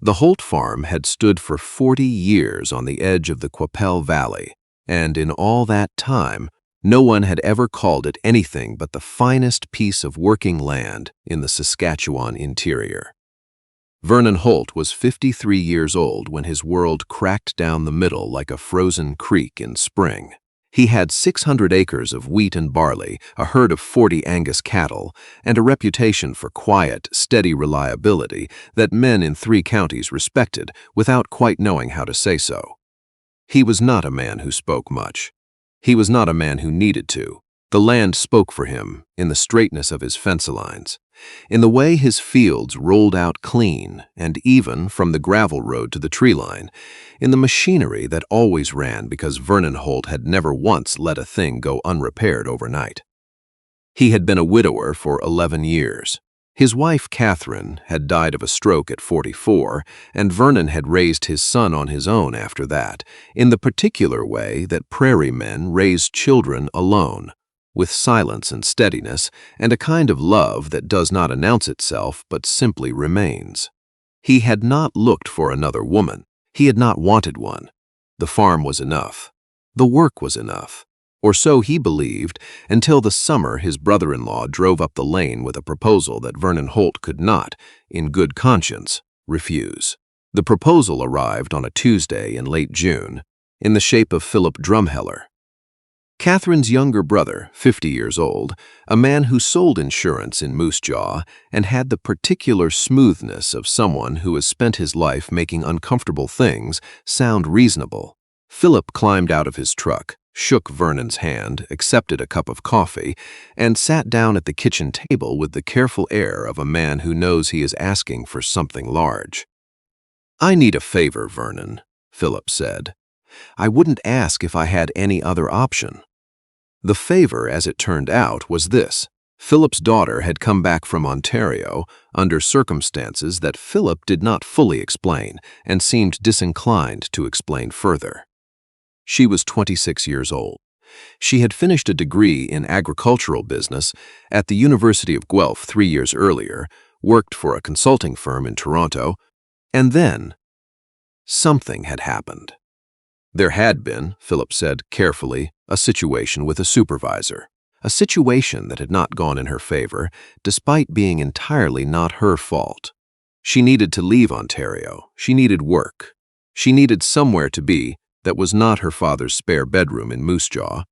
The Holt farm had stood for 40 years on the edge of the Qu'Appelle Valley, and in all that time, no one had ever called it anything but the finest piece of working land in the Saskatchewan interior. Vernon Holt was 53 years old when his world cracked down the middle like a frozen creek in spring. He had 600 acres of wheat and barley, a herd of 40 Angus cattle, and a reputation for quiet, steady reliability that men in 3 counties respected without quite knowing how to say so. He was not a man who spoke much. He was not a man who needed to. The land spoke for him in the straightness of his fence lines, in the way his fields rolled out clean, and even from the gravel road to the tree line, in the machinery that always ran because Vernon Holt had never once let a thing go unrepaired overnight. He had been a widower for 11 years. His wife, Catherine, had died of a stroke at 44, and Vernon had raised his son on his own after that, in the particular way that prairie men raise children alone, with silence and steadiness, and a kind of love that does not announce itself but simply remains. He had not looked for another woman. He had not wanted one. The farm was enough. The work was enough. Or so he believed, until the summer his brother-in-law drove up the lane with a proposal that Vernon Holt could not, in good conscience, refuse. The proposal arrived on a Tuesday in late June, in the shape of Philip Drumheller, Catherine's younger brother, 50 years old, a man who sold insurance in Moose Jaw and had the particular smoothness of someone who has spent his life making uncomfortable things sound reasonable. Philip climbed out of his truck, shook Vernon's hand, accepted a cup of coffee, and sat down at the kitchen table with the careful air of a man who knows he is asking for something large. "I need a favor, Vernon," Philip said. "I wouldn't ask if I had any other option." The favor, as it turned out, was this. Philip's daughter had come back from Ontario under circumstances that Philip did not fully explain and seemed disinclined to explain further. She was 26 years old. She had finished a degree in agricultural business at the University of Guelph 3 years earlier, worked for a consulting firm in Toronto, and then something had happened. There had been, Philip said carefully, a situation with a supervisor, a situation that had not gone in her favor, despite being entirely not her fault. She needed to leave Ontario. She needed work. She needed somewhere to be that was not her father's spare bedroom in Moose Jaw.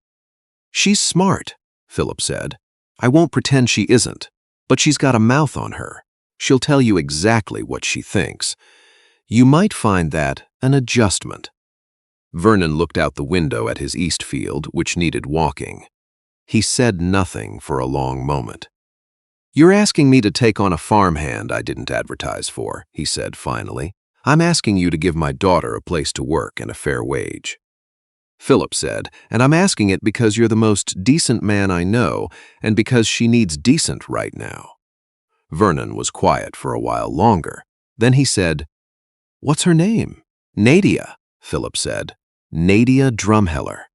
"She's smart," Philip said. "I won't pretend she isn't, but she's got a mouth on her. She'll tell you exactly what she thinks. You might find that an adjustment." Vernon looked out the window at his east field, which needed walking. He said nothing for a long moment. "You're asking me to take on a farmhand I didn't advertise for," he said finally. "I'm asking you to give my daughter a place to work and a fair wage." Philip said, "And I'm asking it because you're the most decent man I know, and because she needs decent right now." Vernon was quiet for a while longer. Then he said, "What's her name?" "Nadia," Philip said. "Nadia Drumheller."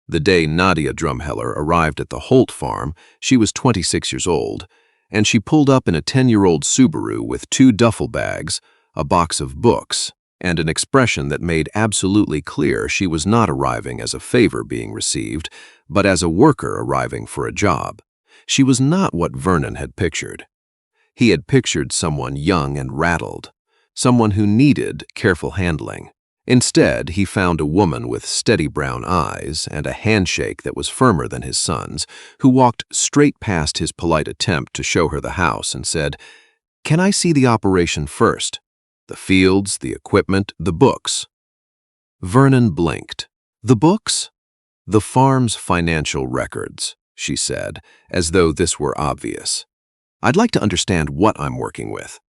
The day Nadia Drumheller arrived at the Holt farm, she was 26 years old, and she pulled up in a 10-year-old Subaru with 2 duffel bags, a box of books, and an expression that made absolutely clear she was not arriving as a favor being received, but as a worker arriving for a job. She was not what Vernon had pictured. He had pictured someone young and rattled, someone who needed careful handling. Instead, he found a woman with steady brown eyes and a handshake that was firmer than his son's, who walked straight past his polite attempt to show her the house and said, "Can I see the operation first? The fields, the equipment, the books." Vernon blinked. "The books?" "The farm's financial records," she said, as though this were obvious. "I'd like to understand what I'm working with."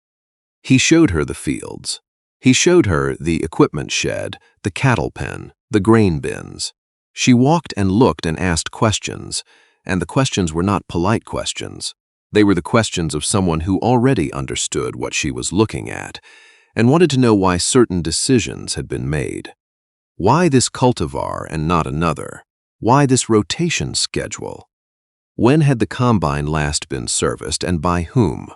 He showed her the fields. He showed her the equipment shed, the cattle pen, the grain bins. She walked and looked and asked questions, and the questions were not polite questions. They were the questions of someone who already understood what she was looking at and wanted to know why certain decisions had been made. Why this cultivar and not another? Why this rotation schedule? When had the combine last been serviced and by whom?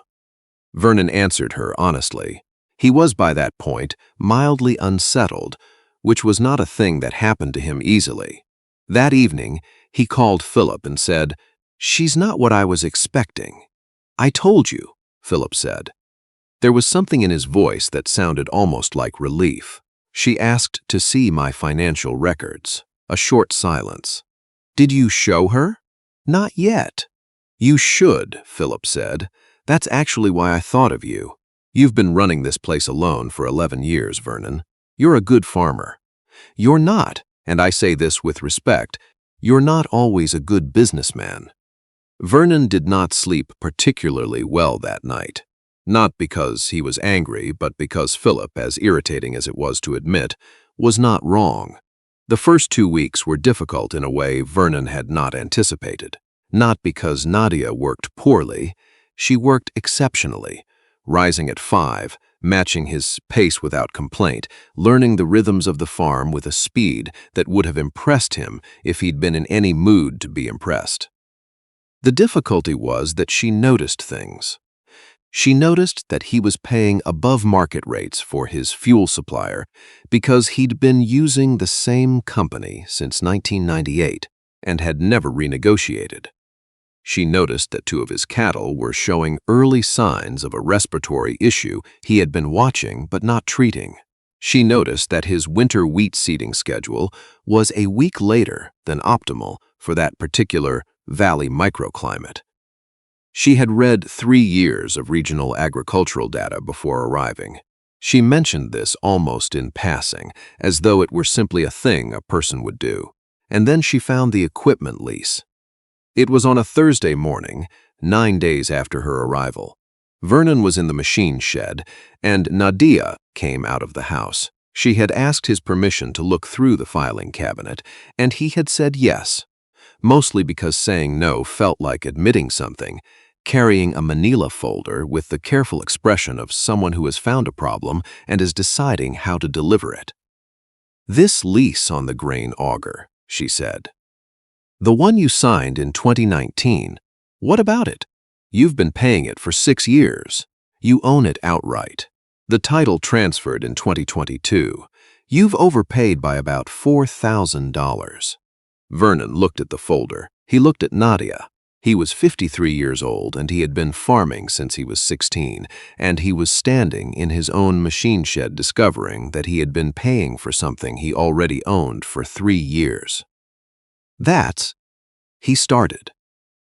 Vernon answered her honestly. He was by that point mildly unsettled, which was not a thing that happened to him easily. That evening, he called Philip and said, "She's not what I was expecting." "I told you," Philip said. There was something in his voice that sounded almost like relief. "She asked to see my financial records." A short silence. "Did you show her?" "Not yet." "You should," Philip said. "That's actually why I thought of you. You've been running this place alone for 11 years, Vernon. You're a good farmer. You're not, and I say this with respect, you're not always a good businessman." Vernon did not sleep particularly well that night. Not because he was angry, but because Philip, as irritating as it was to admit, was not wrong. The first 2 weeks were difficult in a way Vernon had not anticipated. Not because Nadia worked poorly, she worked exceptionally, rising at 5, matching his pace without complaint, learning the rhythms of the farm with a speed that would have impressed him if he'd been in any mood to be impressed. The difficulty was that she noticed things. She noticed that he was paying above market rates for his fuel supplier because he'd been using the same company since 1998 and had never renegotiated. She noticed that 2 of his cattle were showing early signs of a respiratory issue he had been watching but not treating. She noticed that his winter wheat seeding schedule was a week later than optimal for that particular valley microclimate. She had read 3 years of regional agricultural data before arriving. She mentioned this almost in passing, as though it were simply a thing a person would do. And then she found the equipment lease. It was on a Thursday morning, 9 days after her arrival. Vernon was in the machine shed, and Nadia came out of the house. She had asked his permission to look through the filing cabinet, and he had said yes, mostly because saying no felt like admitting something, carrying a manila folder with the careful expression of someone who has found a problem and is deciding how to deliver it. "This lease on the grain auger," she said. "The one you signed in 2019. What about it? You've been paying it for 6 years. You own it outright. The title transferred in 2022. You've overpaid by about $4,000. Vernon looked at the folder. He looked at Nadia. He was 53 years old, and he had been farming since he was 16, and he was standing in his own machine shed discovering that he had been paying for something he already owned for 3 years. He started.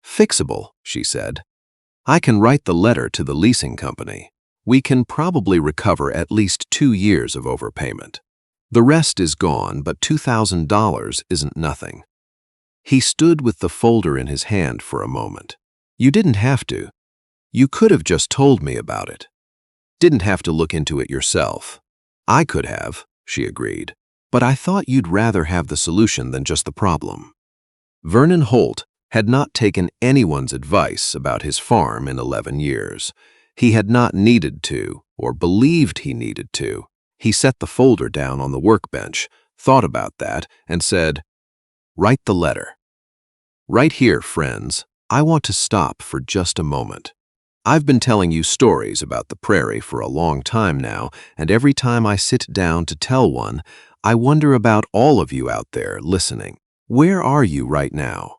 "Fixable," she said. "I can write the letter to the leasing company. We can probably recover at least 2 years of overpayment. The rest is gone, but $2,000 isn't nothing." He stood with the folder in his hand for a moment. "You didn't have to. You could have just told me about it. Didn't have to look into it yourself." "I could have," she agreed, "but I thought you'd rather have the solution than just the problem." Vernon Holt had not taken anyone's advice about his farm in 11 years. He had not needed to, or believed he needed to. He set the folder down on the workbench, thought about that, and said, "Write the letter." "Right here, friends, I want to stop for just a moment. I've been telling you stories about the prairie for a long time now, and every time I sit down to tell one, I wonder about all of you out there listening. Where are you right now?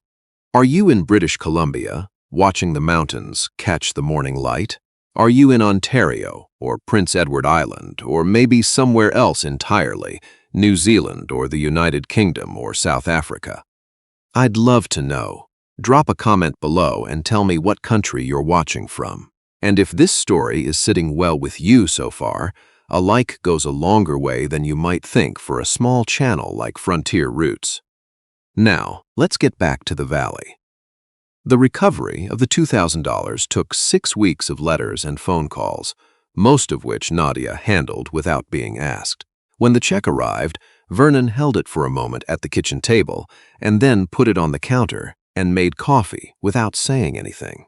Are you in British Columbia, watching the mountains catch the morning light? Are you in Ontario, or Prince Edward Island, or maybe somewhere else entirely, New Zealand or the United Kingdom or South Africa? I'd love to know. Drop a comment below and tell me what country you're watching from. And if this story is sitting well with you so far, a like goes a longer way than you might think for a small channel like Frontier Roots. Now, let's get back to the valley. The recovery of the $2,000 took 6 weeks of letters and phone calls, most of which Nadia handled without being asked. When the check arrived, Vernon held it for a moment at the kitchen table and then put it on the counter and made coffee without saying anything.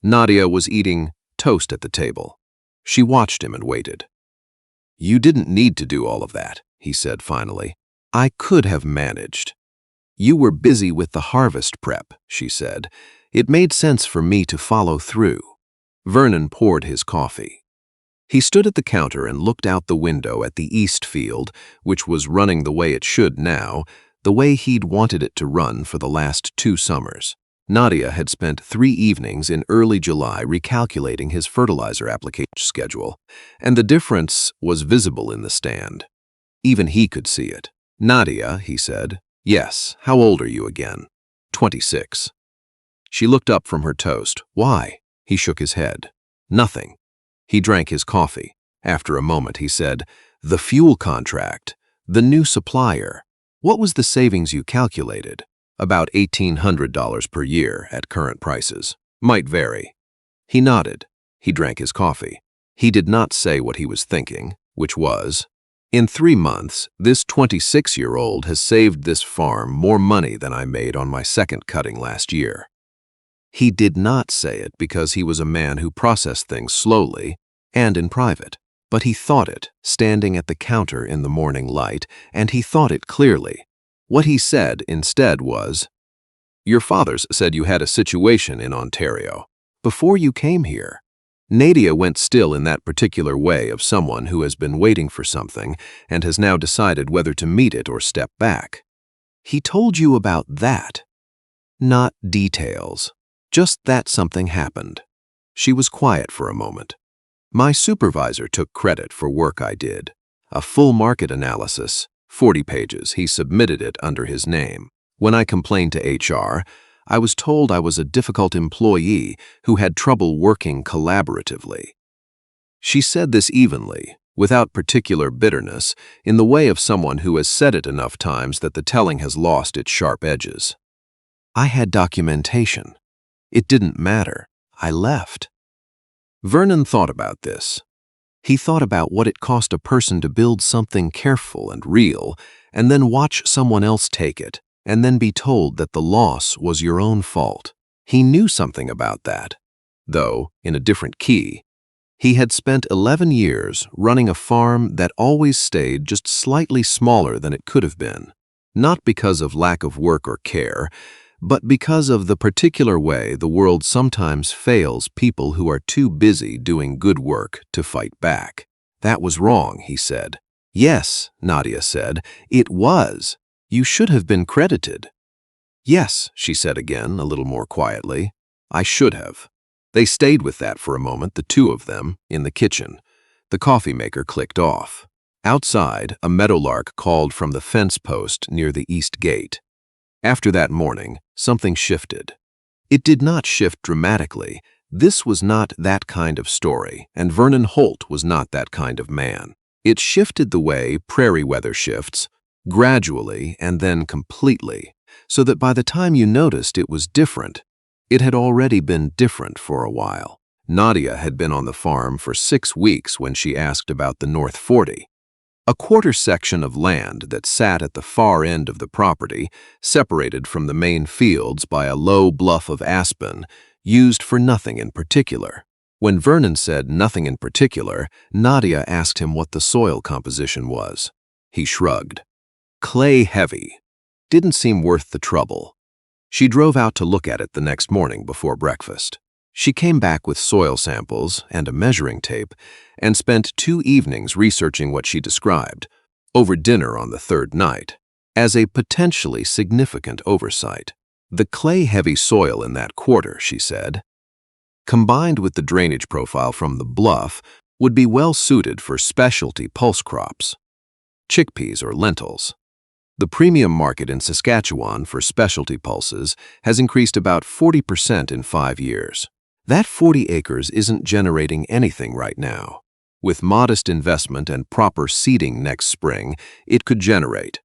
Nadia was eating toast at the table. She watched him and waited. "You didn't need to do all of that," he said finally. "I could have managed." "You were busy with the harvest prep," she said. "It made sense for me to follow through." Vernon poured his coffee. He stood at the counter and looked out the window at the east field, which was running the way it should now, the way he'd wanted it to run for the last 2 summers. Nadia had spent 3 evenings in early July recalculating his fertilizer application schedule, and the difference was visible in the stand. Even he could see it. "Nadia," he said. "Yes, how old are you again?" 26. She looked up from her toast. "Why?" He shook his head. "Nothing." He drank his coffee. After a moment, he said, "The fuel contract, the new supplier. What was the savings you calculated?" "About $1,800 per year at current prices. Might vary." He nodded. He drank his coffee. He did not say what he was thinking, which was, "In 3 months, this 26-year-old has saved this farm more money than I made on my second cutting last year." He did not say it because he was a man who processed things slowly and in private, but he thought it, standing at the counter in the morning light, and he thought it clearly. What he said instead was, "Your father said you had a situation in Ontario before you came here." Nadia went still in that particular way of someone who has been waiting for something and has now decided whether to meet it or step back. "He told you about that?" "Not details. Just that something happened." She was quiet for a moment. "My supervisor took credit for work I did. A full market analysis, 40 pages. He submitted it under his name. When I complained to HR, I was told I was a difficult employee who had trouble working collaboratively." She said this evenly, without particular bitterness, in the way of someone who has said it enough times that the telling has lost its sharp edges. "I had documentation. It didn't matter. I left." Vernon thought about this. He thought about what it cost a person to build something careful and real, and then watch someone else take it, and then be told that the loss was your own fault. He knew something about that, though in a different key. He had spent 11 years running a farm that always stayed just slightly smaller than it could have been, not because of lack of work or care, but because of the particular way the world sometimes fails people who are too busy doing good work to fight back. "That was wrong," he said. "Yes," Nadia said, "it was. You should have been credited." "Yes," she said again, a little more quietly. "I should have." They stayed with that for a moment, the two of them, in the kitchen. The coffee maker clicked off. Outside, a meadowlark called from the fence post near the east gate. After that morning, something shifted. It did not shift dramatically. This was not that kind of story, and Vernon Holt was not that kind of man. It shifted the way prairie weather shifts, gradually and then completely, so that by the time you noticed it was different, it had already been different for a while. Nadia had been on the farm for 6 weeks when she asked about the North 40. A quarter section of land that sat at the far end of the property, separated from the main fields by a low bluff of aspen, used for nothing in particular. When Vernon said nothing in particular, Nadia asked him what the soil composition was. He shrugged. Clay heavy. Didn't seem worth the trouble. She drove out to look at it the next morning before breakfast. She came back with soil samples and a measuring tape and spent 2 evenings researching what she described, over dinner on the 3rd night, as a potentially significant oversight. The clay-heavy soil in that quarter, she said, combined with the drainage profile from the bluff, would be well suited for specialty pulse crops, chickpeas or lentils. The premium market in Saskatchewan for specialty pulses has increased about 40% in 5 years. That 40 acres isn't generating anything right now. With modest investment and proper seeding next spring, it could generate.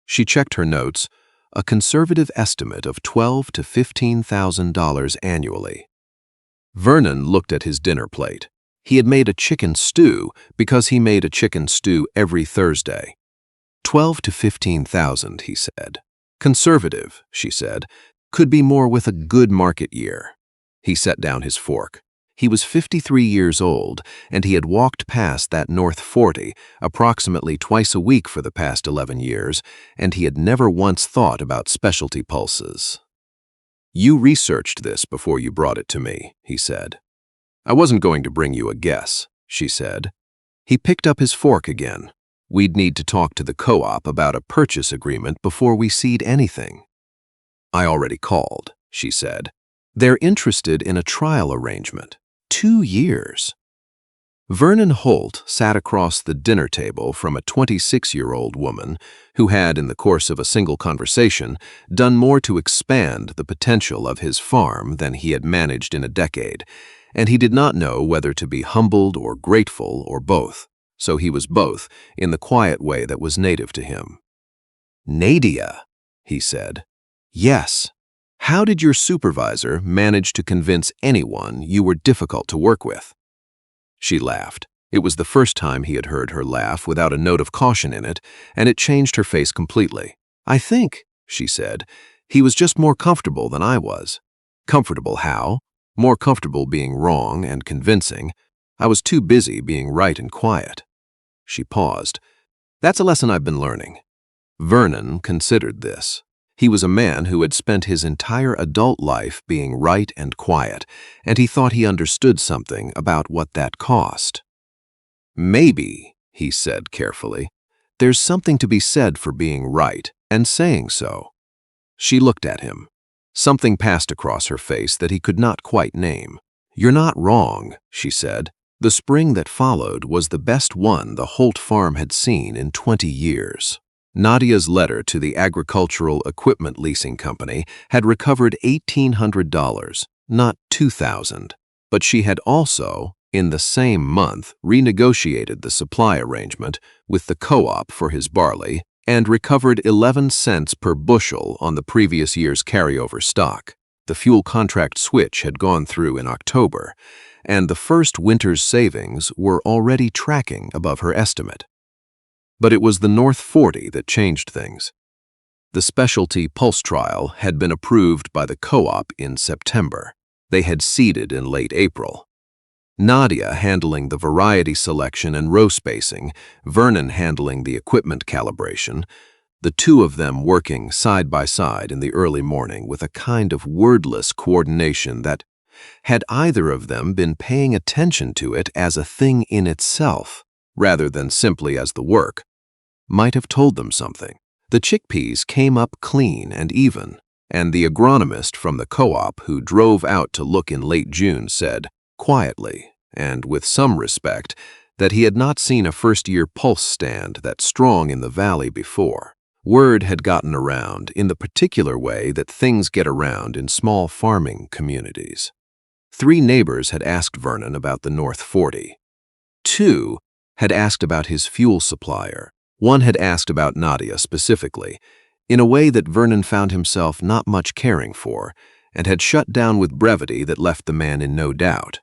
She checked her notes, a conservative estimate of $12,000 to $15,000 annually. Vernon looked at his dinner plate. He had made a chicken stew because he made a chicken stew every Thursday. 12 to 15,000, he said. Conservative, she said, could be more with a good market year. He set down his fork. He was 53 years old, and he had walked past that North 40 approximately twice a week for the past 11 years, and he had never once thought about specialty pulses. "You researched this before you brought it to me," he said. "I wasn't going to bring you a guess." she said. He picked up his fork again. We'd need to talk to the co-op about a purchase agreement before we seed anything. I already called, she said. They're interested in a trial arrangement. 2 years. Vernon Holt sat across the dinner table from a 26-year-old woman who had, in the course of a single conversation, done more to expand the potential of his farm than he had managed in a decade, and he did not know whether to be humbled or grateful or both, so he was both in the quiet way that was native to him. "Nadia," he said. "Yes. How did your supervisor manage to convince anyone you were difficult to work with?" She laughed. It was the first time he had heard her laugh without a note of caution in it, and it changed her face completely. "I think," she said, "he was just more comfortable than I was." "Comfortable how?" "More comfortable being wrong and convincing. I was too busy being right and quiet." She paused. "That's a lesson I've been learning." Vernon considered this. He was a man who had spent his entire adult life being right and quiet, and he thought he understood something about what that cost. "Maybe," he said carefully, "there's something to be said for being right and saying so." She looked at him. Something passed across her face that he could not quite name. "You're not wrong," she said. The spring that followed was the best one the Holt farm had seen in 20 years. Nadia's letter to the agricultural equipment leasing company had recovered $1,800, not $2,000, but she had also, in the same month, renegotiated the supply arrangement with the co-op for his barley and recovered 11 cents per bushel on the previous year's carryover stock. The fuel contract switch had gone through in October, and the first winter's savings were already tracking above her estimate. But it was the North 40 that changed things. The specialty pulse trial had been approved by the co-op in September. They had seeded in late April. Nadia handling the variety selection and row spacing, Vernon handling the equipment calibration, the two of them working side by side in the early morning with a kind of wordless coordination that, had either of them been paying attention to it as a thing in itself, rather than simply as the work, might have told them something. The chickpeas came up clean and even, and the agronomist from the co-op who drove out to look in late June said, quietly, and with some respect, that he had not seen a first-year pulse stand that strong in the valley before. Word had gotten around in the particular way that things get around in small farming communities. 3 neighbors had asked Vernon about the North 40. 2 had asked about his fuel supplier. 1 had asked about Nadia specifically, in a way that Vernon found himself not much caring for, and had shut down with brevity that left the man in no doubt.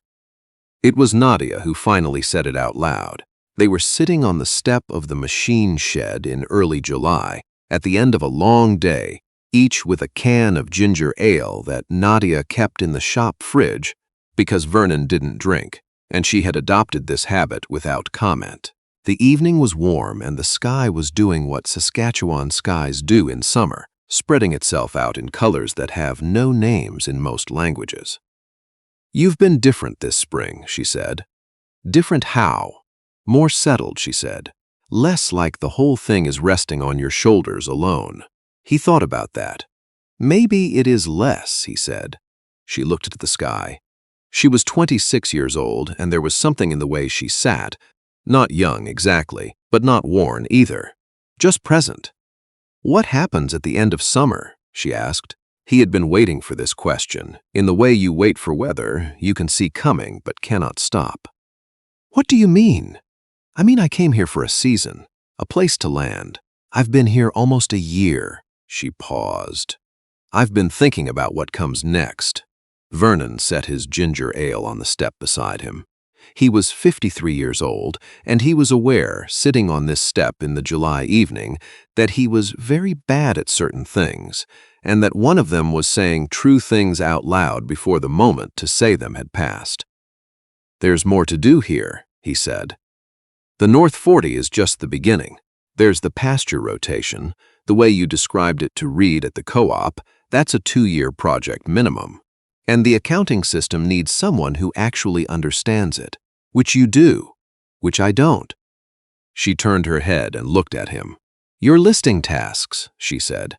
It was Nadia who finally said it out loud. They were sitting on the step of the machine shed in early July, at the end of a long day, each with a can of ginger ale that Nadia kept in the shop fridge because Vernon didn't drink, and she had adopted this habit without comment. The evening was warm and the sky was doing what Saskatchewan skies do in summer, spreading itself out in colors that have no names in most languages. "You've been different this spring," she said. "Different how?" "More settled," she said. "Less like the whole thing is resting on your shoulders alone." He thought about that. "Maybe it is less," he said. She looked at the sky. She was 26 years old, and there was something in the way she sat, not young exactly, but not worn either, just present. "What happens at the end of summer?" she asked. He had been waiting for this question, in the way you wait for weather you can see coming but cannot stop. "What do you mean?" "I mean I came here for a season, a place to land. I've been here almost a year." She paused. "I've been thinking about what comes next." Vernon set his ginger ale on the step beside him. He was 53 years old, and he was aware, sitting on this step in the July evening, that he was very bad at certain things, and that one of them was saying true things out loud before the moment to say them had passed. "There's more to do here," he said. "The North 40 is just the beginning. There's the pasture rotation, the way you described it to Reed at the co-op, that's a 2-year project minimum. And the accounting system needs someone who actually understands it, which you do. which I don't. She turned her head and looked at him. Your listing tasks, she said.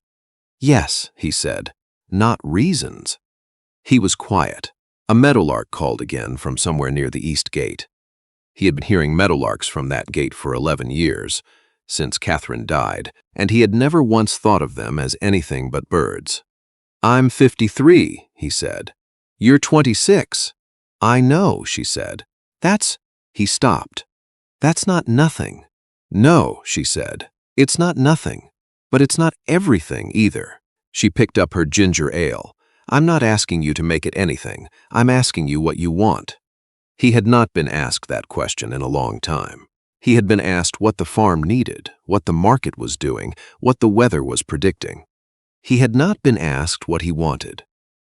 Yes, he said, not reasons. He was quiet. A meadowlark called again from somewhere near the east gate. He had been hearing meadowlarks from that gate for 11 years, since Catherine died, and he had never once thought of them as anything but birds. I'm 53, he said. You're 26. I know, she said. He stopped. That's not nothing. No, she said. It's not nothing, but it's not everything either. She picked up her ginger ale. I'm not asking you to make it anything. I'm asking you what you want. He had not been asked that question in a long time. He had been asked what the farm needed, what the market was doing, what the weather was predicting. He had not been asked what he wanted.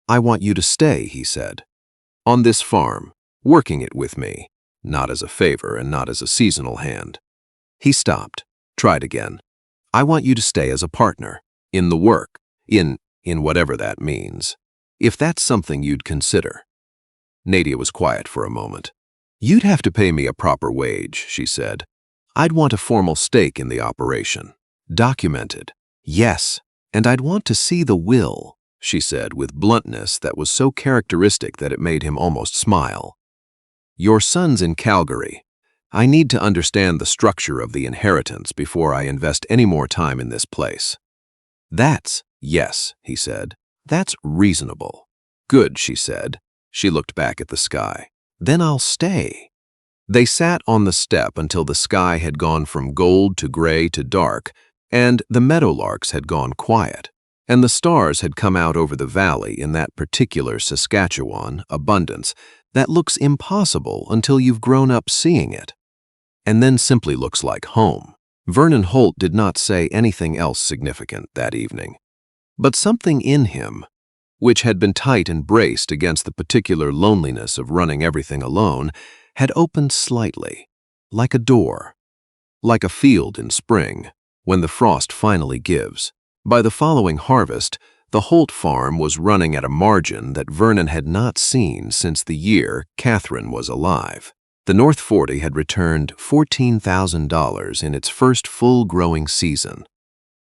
I want you to stay, he said, on this farm, working it with me, not as a favor and not as a seasonal hand. He stopped, tried again. I want you to stay as a partner, in the work, in whatever that means, if that's something you'd consider. Nadia was quiet for a moment. You'd have to pay me a proper wage, she said. I'd want a formal stake in the operation, documented. Yes, and I'd want to see the will, she said with bluntness that was so characteristic that it made him almost smile. Your son's in Calgary. I need to understand the structure of the inheritance before I invest any more time in this place. Yes, he said. That's reasonable. Good, she said. She looked back at the sky. Then I'll stay. They sat on the step until the sky had gone from gold to gray to dark, and the meadowlarks had gone quiet, and the stars had come out over the valley in that particular Saskatchewan abundance that looks impossible until you've grown up seeing it, and then simply looks like home. Vernon Holt did not say anything else significant that evening, but something in him, which had been tight and braced against the particular loneliness of running everything alone, had opened slightly, like a door, like a field in spring, when the frost finally gives. By the following harvest, the Holt farm was running at a margin that Vernon had not seen since the year Catherine was alive. The North 40 had returned $14,000 in its first full growing season,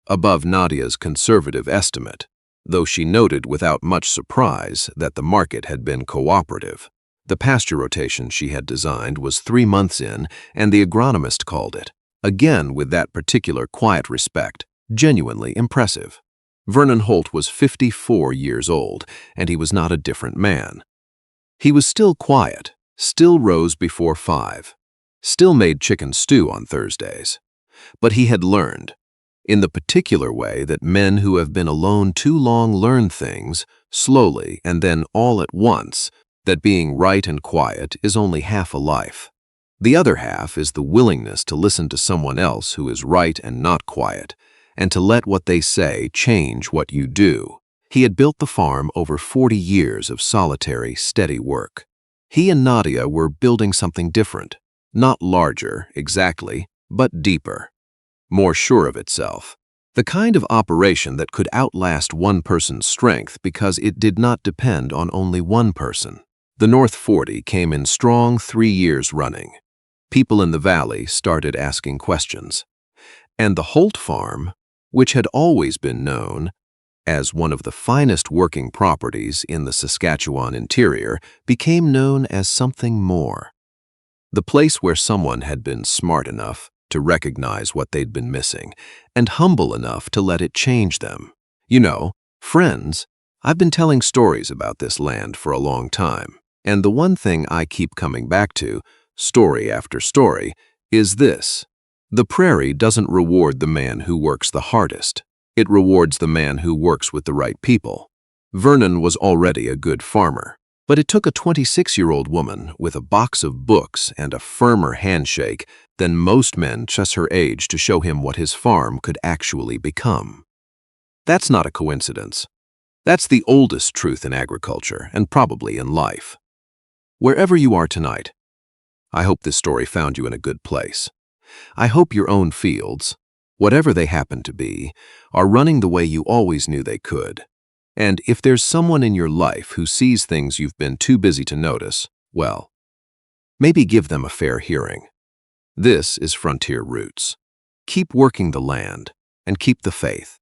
above Nadia's conservative estimate, though she noted without much surprise that the market had been cooperative. The pasture rotation she had designed was 3 months in, and the agronomist called it, again with that particular quiet respect, genuinely impressive. Vernon Holt was 54 years old, and he was not a different man. He was still quiet, still rose before 5, still made chicken stew on Thursdays. But he had learned, in the particular way that men who have been alone too long learn things, slowly and then all at once, that being right and quiet is only half a life. The other half is the willingness to listen to someone else who is right and not quiet, and to let what they say change what you do. He had built the farm over 40 years of solitary, steady work. He and Nadia were building something different, not larger, exactly, but deeper, more sure of itself. The kind of operation that could outlast one person's strength because it did not depend on only one person. The North 40 came in strong 3 years running. People in the valley started asking questions. And the Holt farm, which had always been known as one of the finest working properties in the Saskatchewan interior, became known as something more. The place where someone had been smart enough to recognize what they'd been missing, and humble enough to let it change them. You know, friends, I've been telling stories about this land for a long time, and the one thing I keep coming back to, story after story, is this. The prairie doesn't reward the man who works the hardest. It rewards the man who works with the right people. Vernon was already a good farmer, but it took a 26-year-old woman with a box of books and a firmer handshake than most men just her age to show him what his farm could actually become. That's not a coincidence. That's the oldest truth in agriculture and probably in life. Wherever you are tonight, I hope this story found you in a good place. I hope your own fields, whatever they happen to be, are running the way you always knew they could. And if there's someone in your life who sees things you've been too busy to notice, well, maybe give them a fair hearing. This is Frontier Roots. Keep working the land and keep the faith.